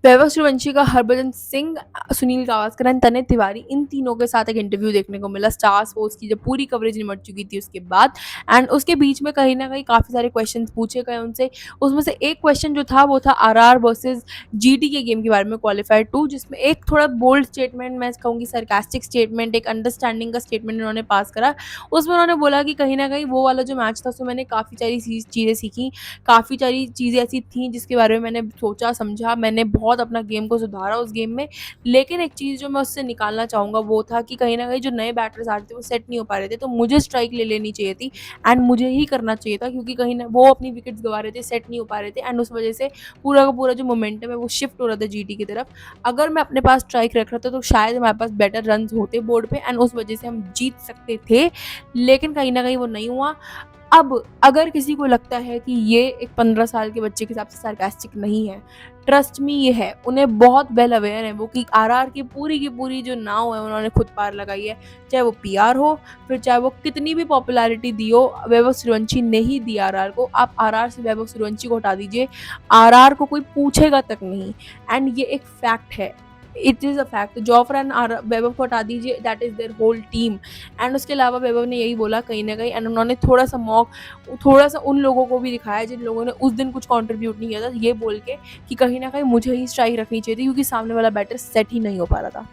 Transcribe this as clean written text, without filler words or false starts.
वैभव सूर्यवंशी का, हरभजन सिंह, सुनील गावस्कर एंड तन्मय तिवारी, इन तीनों के साथ एक इंटरव्यू देखने को मिला स्टार स्पोर्ट्स की जब पूरी कवरेज निमट चुकी थी उसके बाद। एंड उसके बीच में कहीं न कहीं काफ़ी सारे क्वेश्चंस पूछे गए उनसे। उसमें से एक क्वेश्चन जो था वो था आरआर वर्सेस जीटी के गेम के बारे में, क्वालिफायर 2, जिसमें एक थोड़ा बोल्ड स्टेटमेंट, मैं कहूँगी सार्कास्टिक स्टेटमेंट, एक अंडरस्टैंडिंग का स्टेटमेंट उन्होंने पास करा। उसमें उन्होंने बोला कि कहीं न कहीं वो वाला जो मैच था उसमें मैंने काफ़ी सारी चीज़ें सीखी, काफ़ी सारी चीज़ें ऐसी थी जिसके बारे में मैंने सोचा, समझा, मैंने बहुत अपना गेम को सुधारा उस गेम में। लेकिन एक चीज़ जो मैं उससे निकालना चाहूँगा वो था कि कहीं न कहीं जो नए बैटर्स आ रहे थे वो सेट नहीं हो पा रहे थे, तो मुझे स्ट्राइक ले लेनी चाहिए थी एंड मुझे ही करना चाहिए था, क्योंकि कहीं न वो अपनी विकेट्स गँवा रहे थे, सेट नहीं हो पा रहे थे एंड उस वजह से पूरा का पूरा जो मोमेंटम है वो शिफ्ट हो रहा था जीटी की तरफ। अगर मैं अपने पास स्ट्राइक रख रहा था तो शायद हमारे पास बेटर रन्स होते बोर्ड पे एंड उस वजह से हम जीत सकते थे, लेकिन कहीं न कहीं वो नहीं हुआ। अब अगर किसी को लगता है कि ये एक 15 साल के बच्चे के हिसाब से सार्कास्टिक नहीं है, ट्रस्ट मी ये है। उन्हें बहुत वेल अवेयर है वो कि आरआर की पूरी जो नाव है उन्होंने खुद पार लगाई है। चाहे वो पीआर हो, फिर चाहे वो कितनी भी पॉपुलैरिटी दी हो, वैभव सूर्यवंशी ने ही दी आरआर को। आप आरआर से वैभव सूर्यवंशी को हटा दीजिए, आरआर को कोई पूछेगा तक नहीं एंड ये एक फैक्ट है। It is a fact. Jofra and Vaibhav को हटा दीजिए, that is their whole team. And उसके अलावा वैभव ने यही बोला कहीं न कहीं एंड उन्होंने थोड़ा-सा उन लोगों को भी दिखाया जिन लोगों ने उस दिन कुछ कंट्रीब्यूट नहीं किया था, ये बोल के कि कहीं न कहीं मुझे ही स्ट्राइक रखनी चाहिए थी क्योंकि सामने वाला बैटर सेट ही नहीं हो पा रहा था।